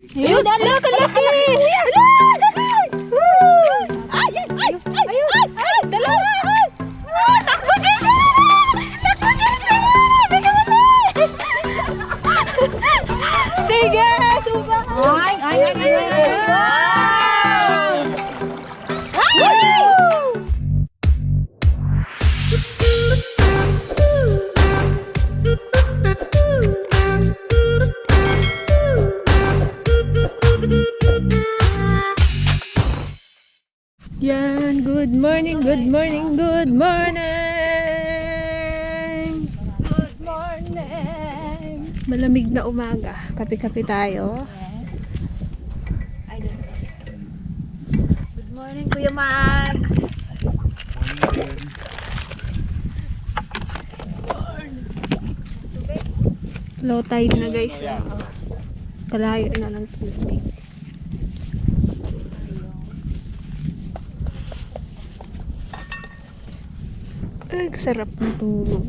Ayun, ala, kalaki! Ala! Ayun! Dalawa! Takbo dito! Takbo dito! Sige, suba! Yan, good morning, good morning, good morning! Good morning! Malamig na umaga. Kape-kape tayo. Good morning, Kuya Max. Low tide na guys. Kalayo na ng tubig. Ay, sarap ng tulog.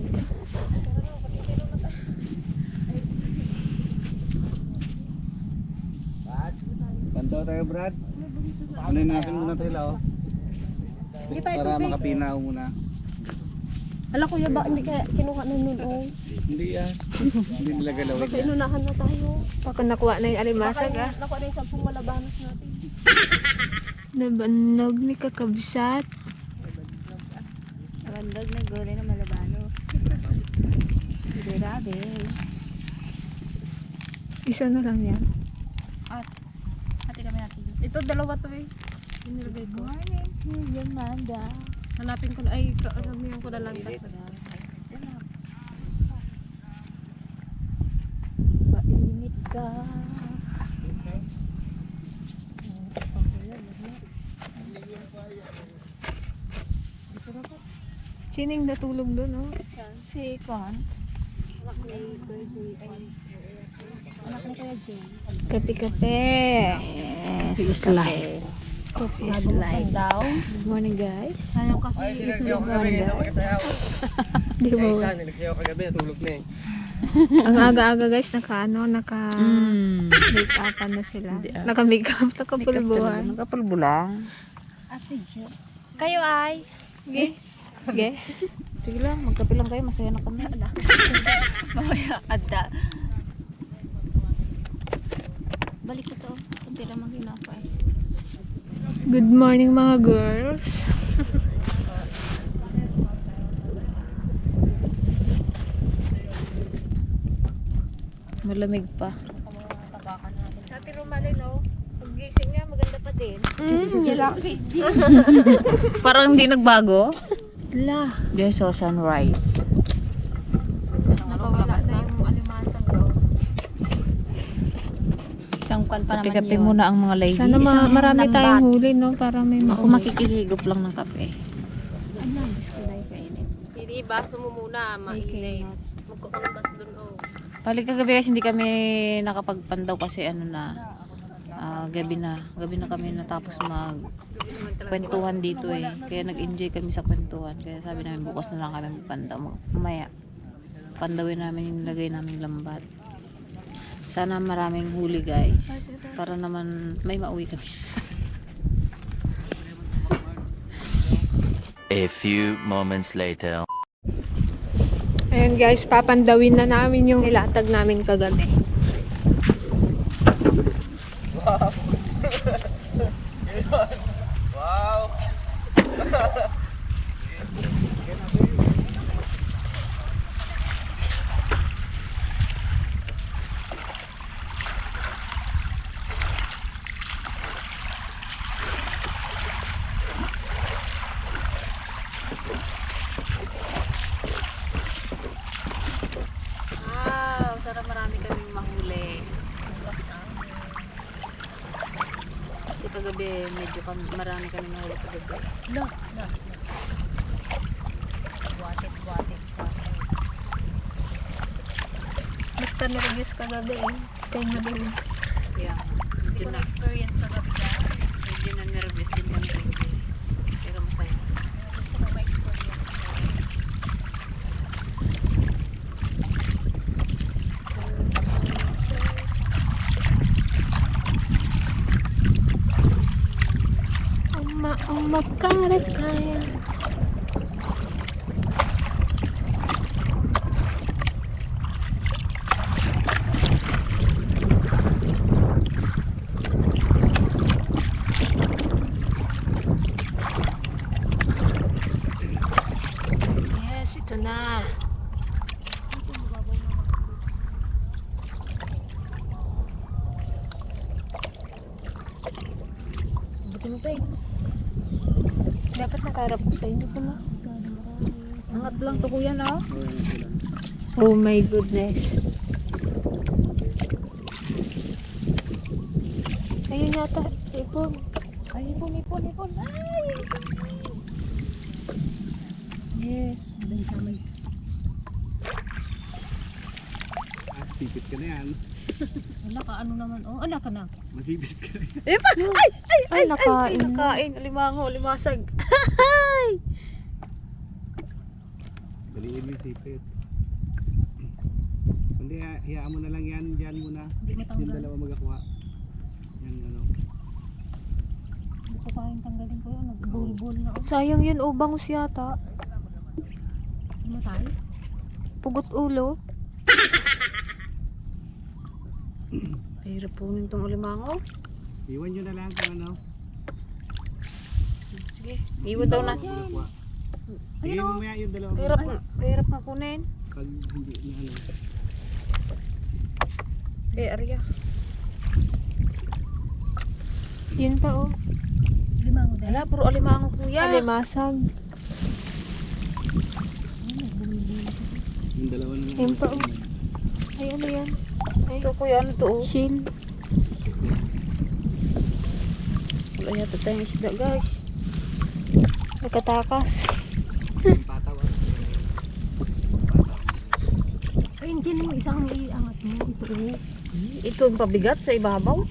Banto tayo, Brad. Ano natin muna sila, oh. Para makapinaw muna. Hala kuya, ba hindi kaya kinuha na nun, oh. Hindi yan. Hindi nila galawin Baka yan. inunahan na tayo. Baka nakuha na yung alimasag, ah. Nakuha na yung 10 malabanos natin. Nabanog ni kakabsat. Nabandog na gulay na malabanos. Grabe. Isa na lang yan. Hati kami natin. Ito, dalawa to eh. Inilagay ko. Morning, Kuya Manda. Hanapin ko na, ay, karamihan ko na lang. Mainit ka. Sining natulog doon, oh. Si Con. Anak ni Kuya Jay. Kape-kape. Peace life. Coffee is life. Daw. Good morning, guys. Ano kasi Nagsayaw kagabi, hindi ako nagsayaw. Di ba? Nagsayaw kagabi, natulog na eh. Ang aga-aga guys, naka-make upan na sila. Naka-make up, nakapulbuhan. Nakapulbulang. Ate Jo. Kayo ay? Okay? Okay? Sige lang, magkape lang kayo, masaya na kami. Mamaya, adda. Balik ko to. Kunti lang maghinapa eh. Good morning mga girls. Malamig pa. Sa ating Romalin, oh. Pag-gising niya, maganda pa din. Parang hindi nagbago. La. There's a sunrise. Nakawala na yung alimasag daw. Isang kwan pa naman yun. Kape muna ang mga ladies. Sana marami tayong huli, no? Para may Ako makikihigop lang ng kape. Ano, gusto na yung kainit. Hindi, baso mo muna, mainit. Magkukulabas dun, oh. Balik kagabi kasi hindi kami nakapagpandaw kasi ano na, gabi na kami natapos magkwentuhan dito eh. Kaya nag-enjoy kami sa kwentuhan. Kaya sabi namin bukas na lang kami magpandaw. Mamaya, pandawin namin yung nilagay namin lambat. Sana maraming huli guys. Para naman may mauwi kami. A few moments later. Ayan guys, papandawin na namin yung nilatag namin kagabi. Wow! Wow, sarap marami kaming mahuli. Kasi kagabi medyo marami kaming mahuli kagabi. No. Watit. Basta nireviews kagabi eh. Kaya madaling. Yeah. Medyo na experience kagabi ka. Medyo na nervous din kami kagabi. Pero masaya. Gusto ko ma-experience. Tama ang magkarat kaya. Yes, ito na. Buti mo pa eh. Dapat nakarap ko sa inyo pala. Angat lang to kuya na. Oh, yan sila. Oh my goodness. Ayun yata, ipon. Ay, ipon. Ay! Yes, dahil sa may. Sipit ka na yan. Wala ka, ano naman. Oh, anak ka na. Masipit ka na yan. Ay, nakain. Nakain, limango, limasag. Daliin mo yung sipit. Hindi, hiyaan mo na lang yan. Diyan muna. Hindi Yung matanggal. dalawa magakuha. Yan ano. Hindi ko kayang tanggalin ko yun. Nagbulbul na. Sayang yun, bangus yata. Matay. Pugot ulo. Hirap punin tong limango. Iwan nyo na lang kung ano. Sige, iwan daw na. Magakuha. Tingin mo maya yung dalawa. Kahirap nga kunin. Pag hindi na ano. Arya. Yun pa oh. Limango dahil. Wala, puro alimango kuya. Alimasag. Yung dalawa na lang. Yun pa oh. Ay, ano yan? Ay, Ito kuya, ano to? shield. Wala yata tayong isda guys. Nagkatakas. Pataw. Ayun dyan yung isang iangat mo. Ito oh. Ito ang pabigat sa ibabaw.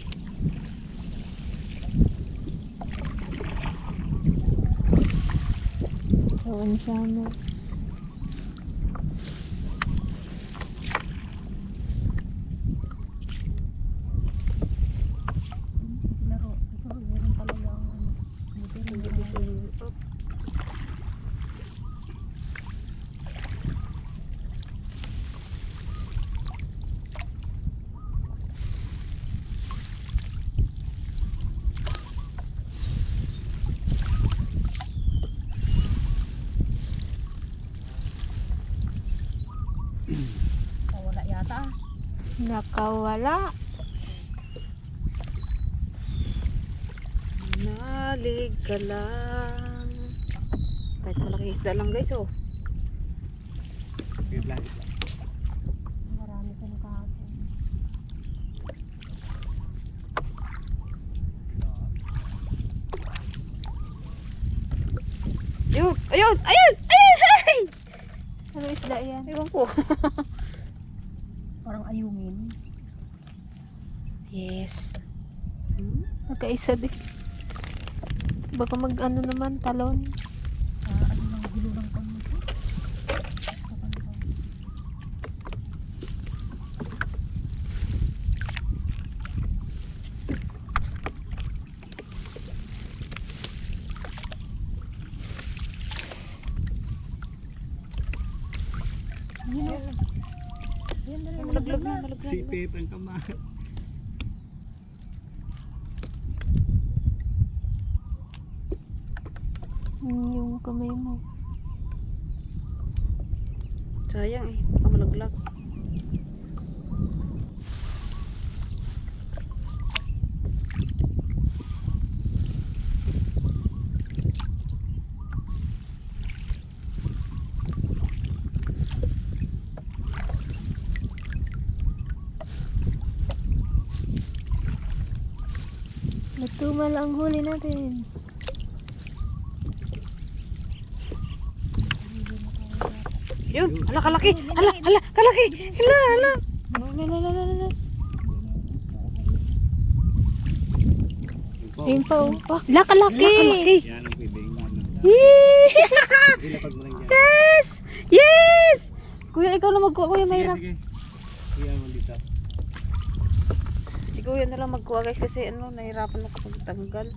Kawan sana. Laro. Ito, meron talaga ang ano. Hindi bisa yung wala yata. Nakawala. Nalig ka lang. Kahit malaking isda lang guys oh. Wait lang. Marami ka na kahapon. Ayun! Ayun! Ayun! Ayun! Ano isda yan? Ewan ko. Parang ayungin. Yes. Nagkaisa din. Baka mag-ano naman, talon. Ano nang gulo ng kami ko? Malaglag na, malaglag na. Sipit ang kamay. Yung kamay mo. Sayang eh, baka malaglag. Natumal ang huli natin. Yun, hala kalaki. Hala, hala, kalaki. Hala, hala. Ayun pa oh. Lakalaki! Kalaki. Yan ang pwedeng ano. Yee! Ilapag mo lang dyan. Yes! Yes! Kuya, ikaw na magkuha. Kuya, Sige, mahirap. sige. Iyan mo dito. Si kuya na lang magkuha guys kasi ano, nahirapan ako pag tanggal.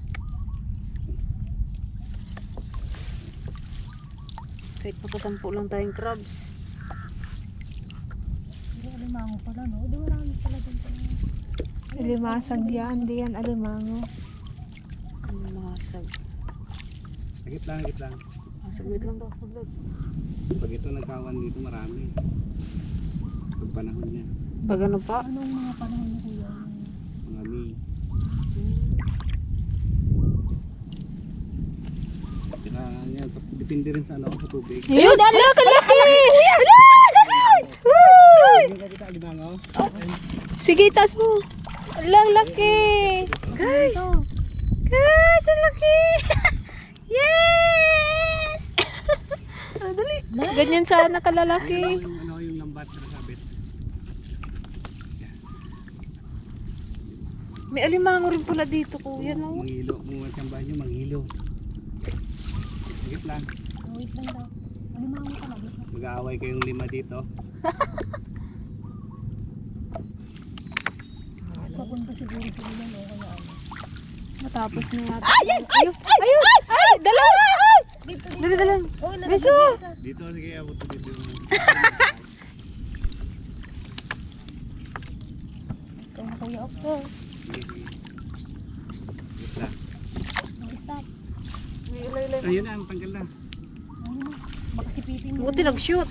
Kahit makasampu lang tayong crabs. Hindi, alimango pala, no? Di marami pala din pala. Alimasag yan, di yan alimango. Masag. Higit lang, higit lang. Saglit lang daw. Saglit. Pag ito nagkawan dito marami. Pag panahon niya. Pag ano pa? Anong mga panahon ni Kuya? Mga May. Kailangan yan. Depende rin sa ano sa tubig. Ayun, ala, kalaki! Hindi ka kita alimango? Sige, taas mo. Alang laki! Guys! Guys! Ang laki! Yes! Dali. Ganyan sana kalalaki. Ano yung lambat na sabit? May alimango rin pala dito, kuya, no? Manghilo. Mga tiyamba nyo, manghilo. Higit lang. Wait lang daw. Alimango pala. Mag-aaway kayong 5 dito. Papunta siguro sila, no? Kaya ano. Matapos na yata. Ayun! Ayun! Ay! Dalawa! Dali, dali. Oh, Beso! Dito, sige, abot ko dito. Ikaw na Kuya Okto. Sige, sige. Higit lang. Stop. Ayun na, tanggal na. Ayun na. Baka sipitin mo. Buti nag-shoot.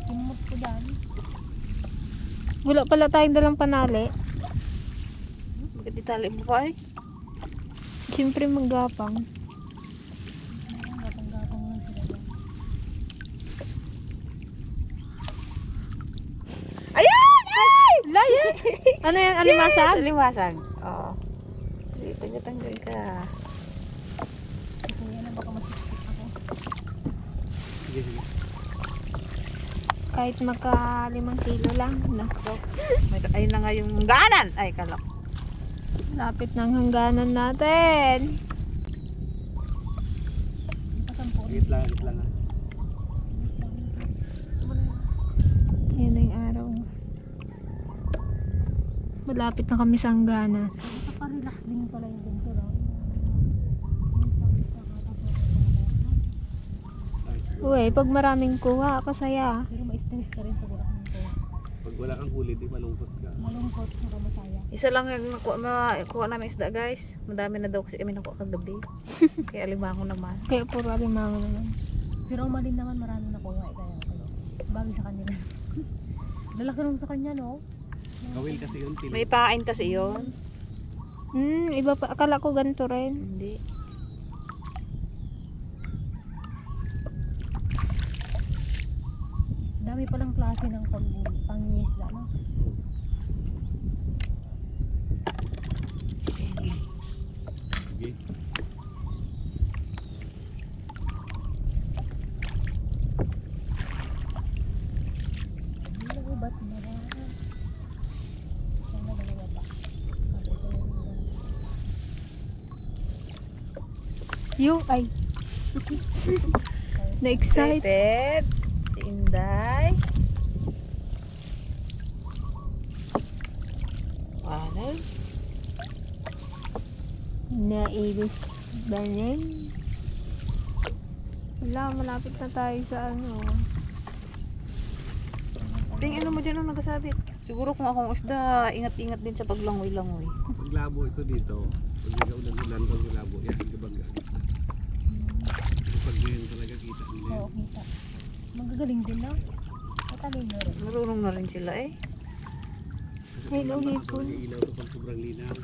Simot ko dyan. Wala pala tayong dalang panali. Bakit itali mo pa eh? Siyempre maggapang. Gatang-gatang lang sila dyan. Ayan! Ay! Layan! Ano yan? Alimasag? Alimasag. Oo. Sige, tanggal ka. Kuya na baka masisip ako. Sige, sige. Kahit maka 5 kilo lang. Naks. Ayun na nga yung ganan. Ay, kalak. Lapit ng hangganan natin. Pasampo. Higit lang, higit lang. Yan na yung araw. Malapit na kami sa hangganan. Nakaka-relax din pala yung ganito, no? Uy, pag maraming kuha, kasaya. Pero ma-stress ka rin sa Bulacan ko. Pag wala kang huli, di malungkot ka. Malungkot, saka masaya. Isa lang yung nakuha namin isda, guys. Madami na daw kasi kami nakuha kagabi. Kaya alimango naman. Kaya puro alimango naman. Si Romalyn naman marami na kuha, kaya ano. Bagay sa kanila. Lalaki lang sa kanya, no? Kawil kasi yun, tilo. May pakain kasi yun. Iba pa. Akala ko ganito rin. Hindi. Dami palang klase ng pangingisda, no? Sige. Nagubat na na. Sana dalawa pa. Kasi ito yung Ay. Na-excite. Excited. Si Inday. Ano? Nailis. Banin. Wala, malapit na tayo sa ano. Ting, ano mo dyan ang nagasabit? Siguro kung akong isda, ingat-ingat din sa paglangoy-langoy. Pag labo ito dito, pag hindi ka ulan-ulan, pag labo, yan, kabangga. Pag ngayon talaga kita nila. Oo, kita. Magagaling din, no? Matalino rin. Marunong na rin sila eh. Hello, hipon. Ilaw ito pag sobrang linaw.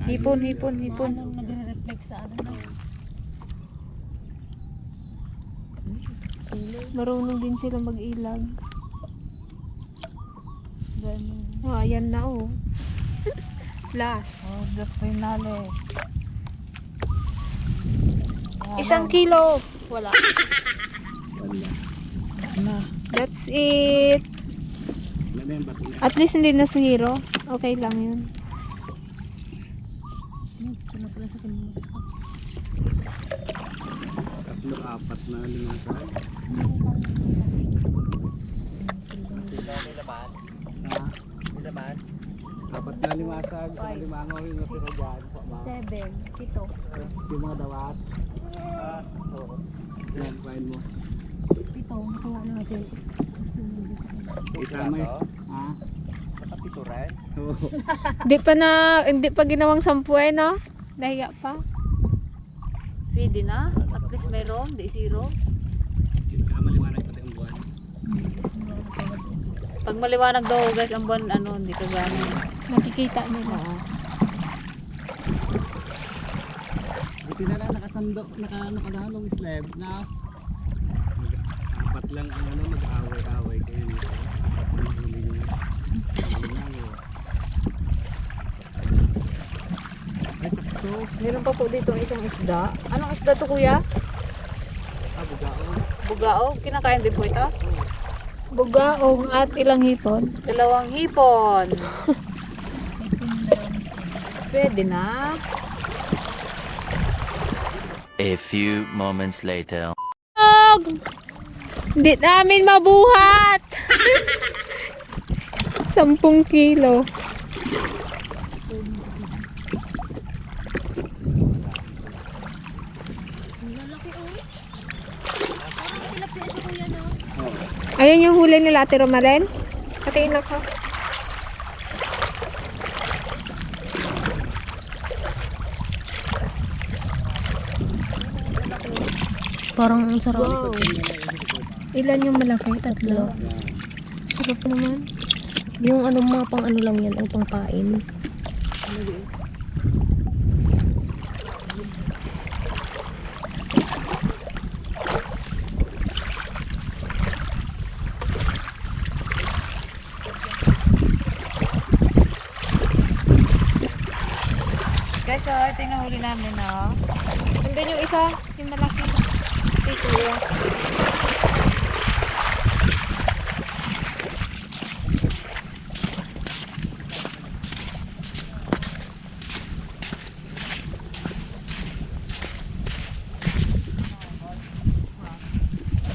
Hipon, hipon, hipon. Anong nagre-reflect sa ano, no? Marunong din sila mag-ilag. Ganun. Oh, ayan na oh. Last. Oh, the finale. 1 kilo. Wala. Wala. Na. That's it. Wala na yan, bato na. At least hindi na zero. Okay lang yun. Ito na pala sa kanila. 3, 4 na limasag. Dapat na limasag, sa limangaw yung natira dyan. 7, 7. Yung mga dawat. Oo. Yan, kain mo. Pito, nakuha natin. Itama eh. Ha? Nakapituran? Oo. Hindi pa ginawang 10 eh, no? Nahiya pa. Pwede na. At least mayroon, di zero. Maliwanag pati ang buwan. Pag maliwanag daw guys, ang buwan ano, hindi ka gano'n. Nakikita nila. Oo. Buti na lang nakasandok, nakadalong slab na. Apat lang ang ano, mag-away-away kayo nito. Apat lang huli yung ay, sakto. Meron pa po dito isang isda. Anong isda to kuya? Bugaon. Bugao. Kinakain din po ito? Bugaong at ilang hipon. 2 hipon. Pwede na. A few moments later. Hindi namin mabuhat. 10 kilo. Ayun yung huli nila, Ate Romalen. Katiin ako. Parang ang sarap. Wow. Ilan yung malaki? 3. Sarap naman. Yung ano mga pang ano lang yan, ang pangpain. Guys, so ito yung nahuli namin, no? Andun yung isa, yung malaki. Kay Kuya.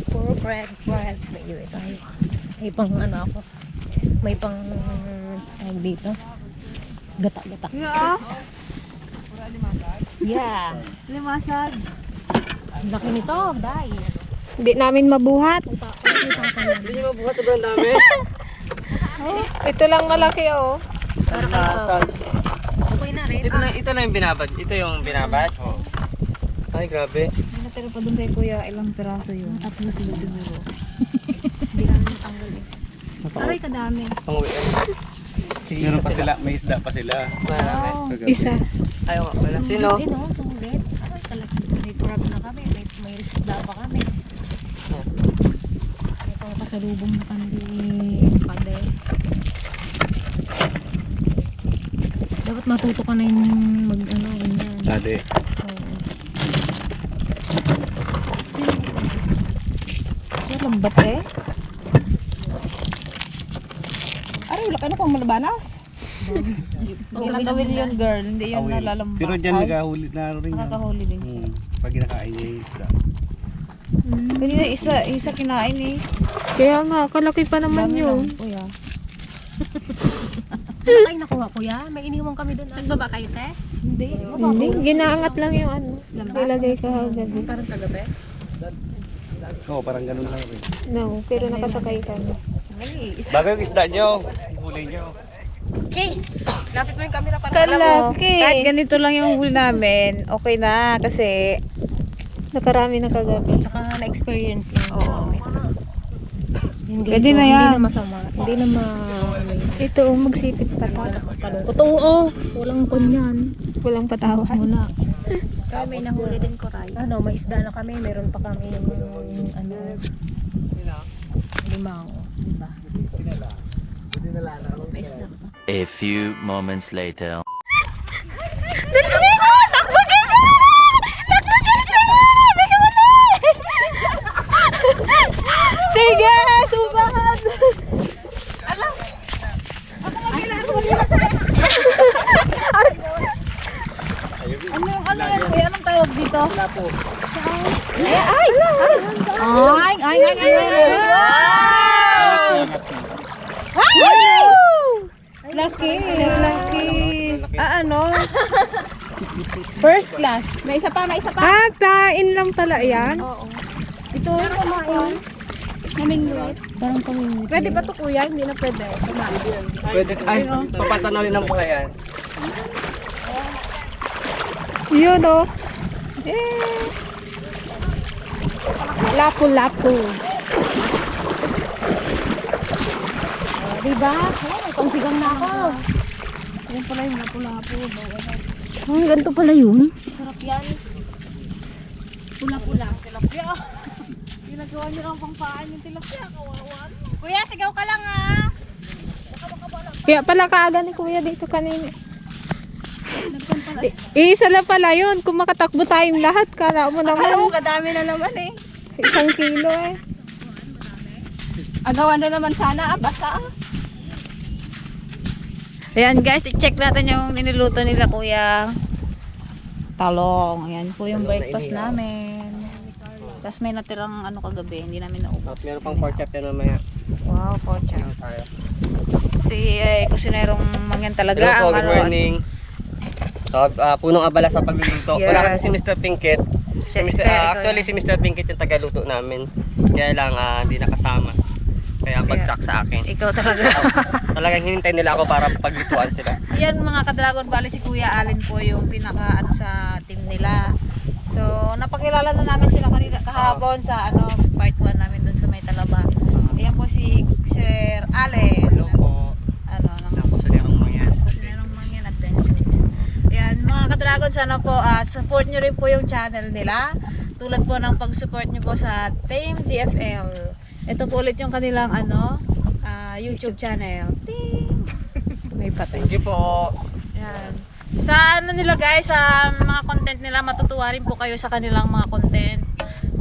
Puro bread. May iwi tayo. May pang ano ako. May pang tawag dito. Gata-gata. Yeah. Yeah. Limasag. Ang laki nito, day. Hindi namin mabuhat. Hindi nyo mabuhat sobrang dami. Ito lang malaki, oh. Okay na rin. Ito na yung binabad. Ito yung binabad. Oh. Ay, grabe. May natira pa dun kay kuya, ilang piraso yun. 3 sila siguro. Hindi namin matanggal eh. Aray, kadami. Panguwi. Meron pa sila, may isda pa sila. Marami. Kagabi. Isa. Ayaw nga pala. Sino? Sulit, no? Sulit. Aray, talaga. May crab na kami. May risda pa kami. May pang pasalubong na kami. Pande. Dapat matuto ka na yung mag ano, ganyan. Sade. Oo. Ay, lambat eh. Aray, wala ka na pang malabanas. Ilang gawin yun, girl. Hindi yun Awil. nalalambak. Pero dyan nagahuli na rin yan. Nakakahuli din siya. Pag kinakain niya yung isda. Pwede na isa kinain eh. Kaya nga, kalaki pa naman Dami yun. lang, kuya. Ay, nakuha ko yan. May iniwan kami doon. Nagbaba kayo, te? Hindi. Hindi, ginaangat lang yung ano. Nilagay ka kagabi. Parang tagabi. Oo, parang ganun lang rin. No, pero nakasakay ka na. Ay, Bago yung isda nyo. Huli nyo. Lapit mo yung camera para Kalaki. kahit ganito lang yung huli namin, okay na. Kasi, Nakarami na kagabi. Tsaka na-experience yun. oo. Yun, guys. Pwede So, na Hindi yan. na masama. Hindi na Ito, magsipit pa ta. kalungkot. Oo, walang kunyan. Walang patawad. Wala. Kami may nahuli din ko, Ray. Ano, may isda na kami. Meron pa kami yung ano, limang. Diba? May isda pa. A few moments later. Sige, subahan! Ano yan, kuya? Anong tawag dito? Laki! Laki! Ano? First class. May isa pa, may isa pa. Ah, pain lang pala yan. Oo. Ito, kumain. Namingwit. Parang pamingwit. Pwede ba to kuya? Hindi na pwede. Pwede, ay, papatanawin ng buhay yan. Yun o. Yes. Lapu-lapu. Diba? Oh, may pangsigang na ako. Yan pala yung lapu-lapu. Ganito pala yun. Sarap yan. Pula-pula. Tilapia. Ginagawa niyo lang pang paan yung tilapia. Kawawan. Kuya, sigaw ka lang ha. Kaya pala kaaga ni kuya dito kanina. Isa lang pala yun. Kung makatakbo tayong lahat, kala mo naman. Alam mo, kadami na naman eh. 1 kilo eh. Agawan na naman sana, basa. Ayan guys, i-check natin yung niniluto nila kuya. Talong. Ayan po yung breakfast namin. Tapos may natirang ano kagabi, hindi namin naubos. Meron pang pork chop yan mamaya. Wow, pocha. Meron tayo. Si kusinerong mangyan talaga. Hello po, ang good ano, morning. So, punong abala sa pagluluto. Yes. Wala kasi si Mr. Pinkett. Actually, si Mr. Pinkett yung tagaluto namin. Kaya lang, hindi nakasama. Kaya bagsak sa akin. Ikaw talaga. Talagang hinintay nila ako para paglutuan sila. Yan mga ka-Dragon Valley, si Kuya Allen po yung pinaka ano sa team nila. So, napakilala na namin sila kanina kahapon sa ano part 1 namin dun sa May Talaba. Ayan po si Sir Allen. Hello po. Ano, Ako sa Lerong Mangyan. Kusinerong Mangyan Adventures. Ayan, mga ka-Dragon, sana po support nyo rin po yung channel nila. Tulad po ng pag-support nyo po sa Team DFL. Ito po ulit yung kanilang ano, YouTube channel. Ting! May patay. Thank you po. Yan. Sa ano nila guys, sa mga content nila, matutuwa rin po kayo sa kanilang mga content.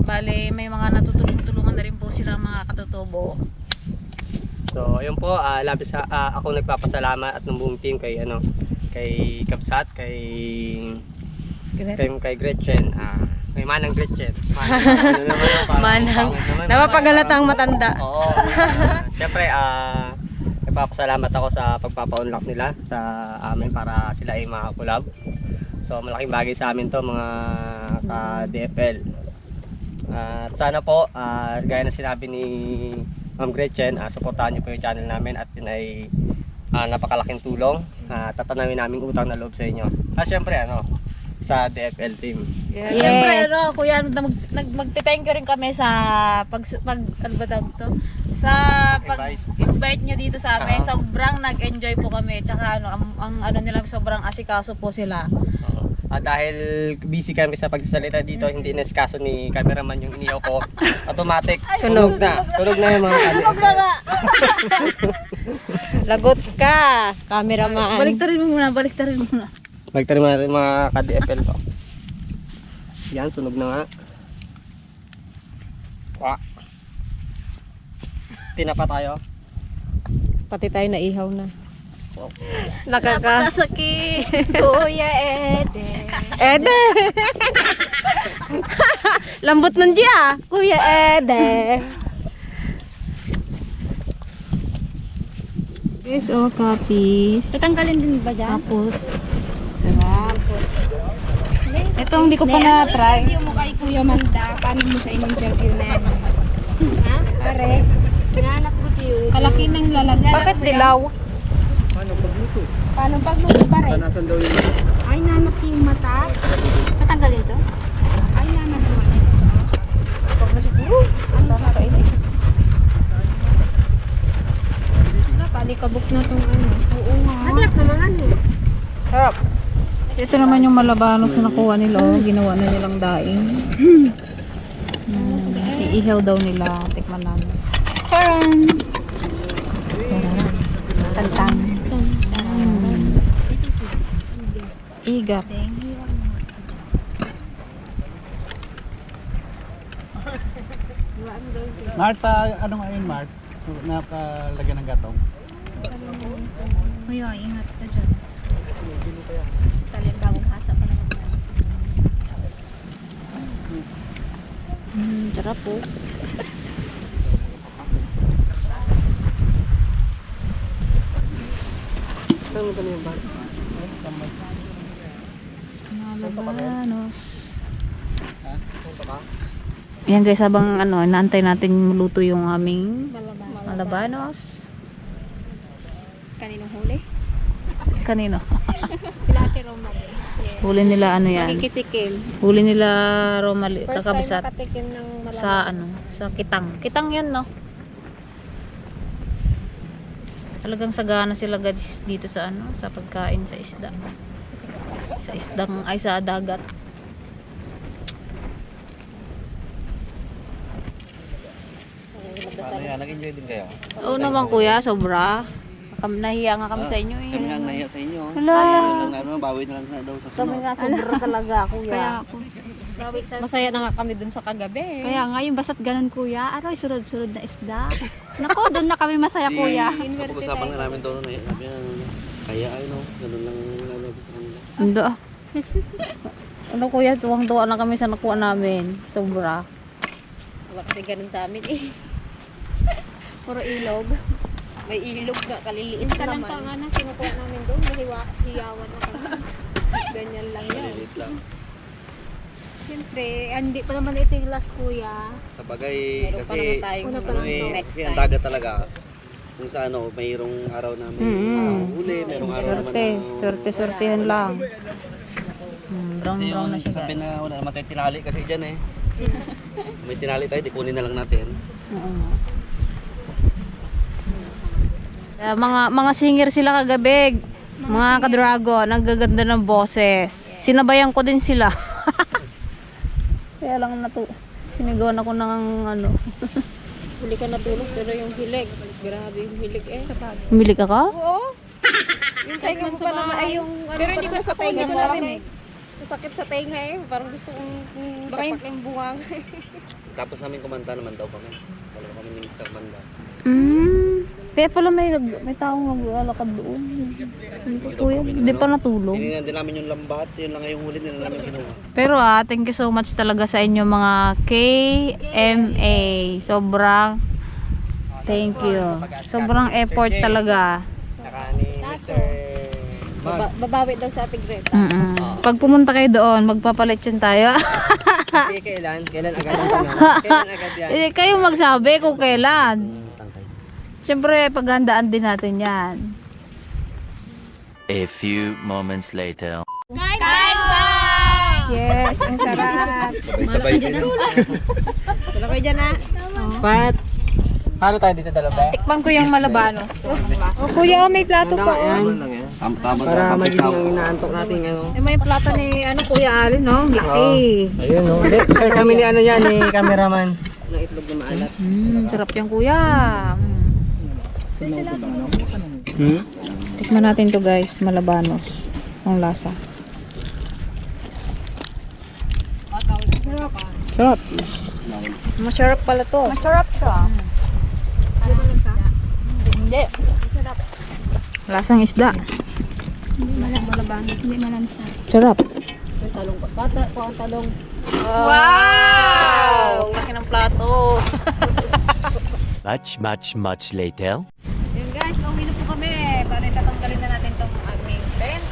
Bale, may mga natutulong-tulungan na rin po sila mga katutubo. So, ayun po, labis ako nagpapasalamat at ng buong team kay ano, kay Kapsat, kay Gretchen, kay Manang Gretchen. Manang. Napapagalatang matanda. Oo. Siyempre, nagpapasalamat ako sa pagpapa-unlock nila sa amin para sila ay makakulab. So, malaking bagay sa amin to mga ka-DFL. At sana po, gaya na sinabi ni Ma'am Gretchen, supportahan niyo po yung channel namin at yun ay napakalaking tulong. Tatanawin namin utang na loob sa inyo. At syempre sa DFL team. Yes. Siyempre kuya, magte-thank you rin kami sa ano ba tawag to? Sa pag-invite nyo dito sa amin. Sobrang nag-enjoy po kami. Tsaka ang ano nila, sobrang asikaso po sila. Dahil busy kami sa pagsasalita dito, hindi nasikaso ni cameraman yung iniyaw ko. Automatic, sunog na. Sunog na yung mga camera. Lagot ka, cameraman. Baliktarin mo muna, baliktarin mo muna. Magtarim natin mga ka-DFL to. Yan, sunog na nga. Wah. Tinapa tayo. Pati tayo naihaw na. Nakakasakit. Kuya Ede. Ede! Lambot nun diya, Kuya Ede. Yes, copies. Tatanggalin din ba dyan? Tapos, sarap. Ito hindi ko pa na-try. Yung mo kay Kuya Manda, paano mo siya in-interview na yan? Ha? Pare? Nanak mo yung... Kalaki ng lalagyan. Bakit dilaw? Paano pagluto pare? Nasaan daw yun? Ay, nanak yung mata. Tatanggalin to? Ay, nanak yung mata. Pag na siguro, basta nakainin. Palikabok na tong ano. Oo nga. Naglak naman ano. Sarap. Ito naman yung malabanos na nakuha nila. Ginawa na nilang daing. Iihaw daw nila. Tikman namin. Charan! Tantang. Igat. Marta, ano nga yun, Mart? Nakalagyan ng gatong. Kuya, ingat ka dyan. Talyan bagong hasa pa naman. Sarap po. Saan mo kami yung bag? Malabanos. Ha? Punta ba? Ayan guys, habang inaantay natin maluto yung aming malabanos. Kaninong huli? Kanino? Sila Ate Romali. Yes. Huli nila yan. Nakikitikim. Huli nila Romali, First time kakabsat. nakatikim ng malaman. Sa kitang. Kitang yan, no? Talagang sagana sila guys dito sa sa pagkain sa isda. Sa dagat. Paano yan? Nag-enjoy din kayo? Oo naman kuya, sobra. Nahiya nga kami sa inyo eh. Kami nga nahiya sa inyo. Hala. Bawi na lang daw sa Kami sunod. nga sobra talaga kuya. Kaya ako. Masaya na nga kami dun sa kagabi. Kaya nga yung basta't ganun kuya, aroy sunod-sunod na isda. Nako, doon na kami masaya kuya. Pag-usapan nga namin doon. Sabi na, kaya ano, ganun lang namin sa kanila. Ando. Ano kuya, tuwang-tuwa na kami sa nakuha namin. Sobra. Wala kasi ganun sa amin eh. Puro ilog. May ilog nga, kaliliit Isa lang naman. pa nga na kinukuha namin doon, hiyawan na kami. Ganyan lang yan. Malilit lang. Siyempre, hindi pa naman ito yung last kuya. Sa bagay, Meron pa kasi, naman tayong Una pa ano lang eh, to. Next kasi ang time. dagat talaga. Kung sa mayroong araw namin huli, merong araw naman Sorte-sortehan lang. Kasi Brown-brown na yung siya sa guys. wala naman tayong tinali kasi dyan eh. May tinali tayo, di kunin na lang natin. Mga singer sila kagabi. Mga ka-dragon, ang gaganda ng boses. Sinabayan ko din sila. Kaya lang sinigawan ako ng Huli ka natulog pero yung hilig. Grabe yung hilig eh. Humilig ako? Oo. Yung kahit man sa mga ay yung Pero hindi ko sa tenga tenga mo mo eh. Masakit sa tenga eh. Parang gusto kong sapak ng buwang. Tapos namin kumanta naman daw kami. Dalawa kami ni Mr. Manda. Kaya pala may taong naglalakad doon. Kuya, hindi pa natulog. Tinignan din namin yung lambat, yun lang yung huli nila namin kinuha. Pero thank you so much talaga sa inyo mga KMA. Sobrang thank you. Sobrang effort talaga. Saka ni Mr. Babawi daw sa ating Greta. Pag pumunta kayo doon, magpapalit yun tayo. Kasi kailan agad yan? Kailan agad yan? Kayo magsabi kung kailan. Siyempre, paghandaan din natin yan. A few moments later. Yes, ang sarap. Sabay-sabay din. Wala kayo dyan ah. Pat! Paano tayo dito dalawa? Tikman ko yung malabano. Oh, kuya, may plato pa oh. Tama Para magiging ang inaantok natin May plato ni Kuya Alin, no? Laki. Ayun no. Share kami ni yan ni cameraman. Ng itlog na maalat. Sarap yung kuya. Tikman natin to guys, malabanos. Ang lasa. Sarap. Masarap pala to. Masarap siya. Hindi. Lasang isda. Malabanos, hindi malansa. Sarap. Talong pa. Bata po ang talong. Wow! Laki ng plato. Much later. Yun guys, pauwi na po kami. Bale, tatanggalin na natin tong aming tent.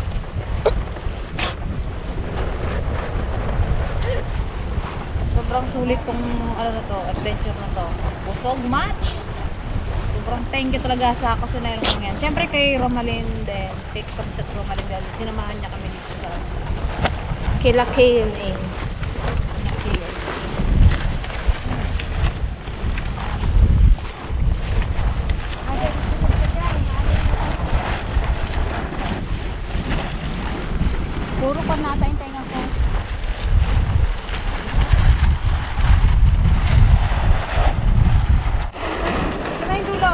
Sobrang sulit tong adventure na to. Busog match. Sobrang thank you talaga sa kasunero ng yan. Siyempre kay Romalyn din. Take kami sa Romalyn dahil sinamahan niya kami dito sa Kila KMA. Puro pa nata yung tenga ko. Ito na yung dulo.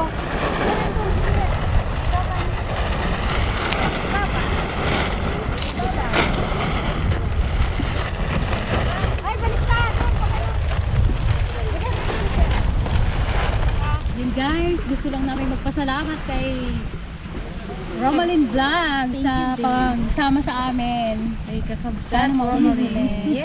Ay, baliktad! Yun guys, gusto lang namin magpasalamat kay Romalyn Vlog sa pagsama sa amin. Kay Kakabsan mo Romalyn. Yay!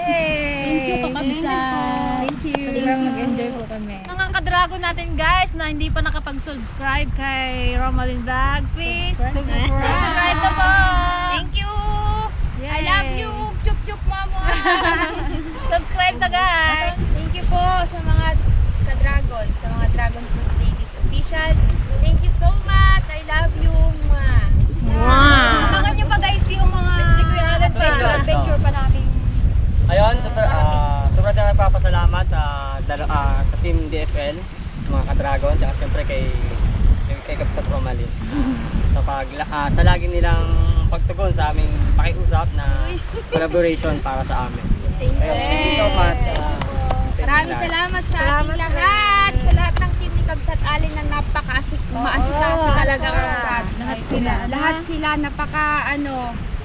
Thank you Kakabsan. Thank you. Nag-enjoy po kami. Mga ka-dragon natin guys na hindi pa nakapag-subscribe kay Romalyn Vlog, please subscribe na po! Thank you! Yay! I love you! Chup chup mama! Subscribe na guys! Thank you po! po sa mga ka-dragon, sa mga Dragon Fruit Ladies Official. Thank you so much. I love you. Wow! Abangan nyo pa guys yung mga adventure pa namin. Ayun, sobrang nagpapasalamat sa Team DFL, mga ka-Dragon, tsaka syempre kay Kapsat Romalie. Sa lagi nilang pagtugon sa aming pakiusap na collaboration para sa amin. Thank you so much. Maraming salamat sa ating lahat. Sa lahat ng team ni Kabsat Alin na maasikaso talaga Kabsat. Lahat sila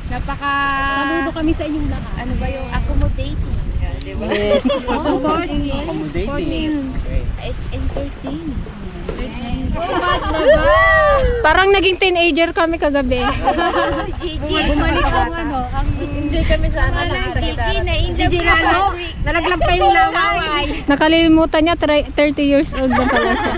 Saludo kami sa inyong lahat. ano ba yung accommodating? Diba? Yes. Supporting. Accommodating. Okay. Entertaining. Parang naging teenager kami kagabi. Si Gigi. Bumalik ang Enjoy kami sa Gigi na in the Patrick. Nalaglag pa yung laway. nakalimutan niya 30 years old na pala siya.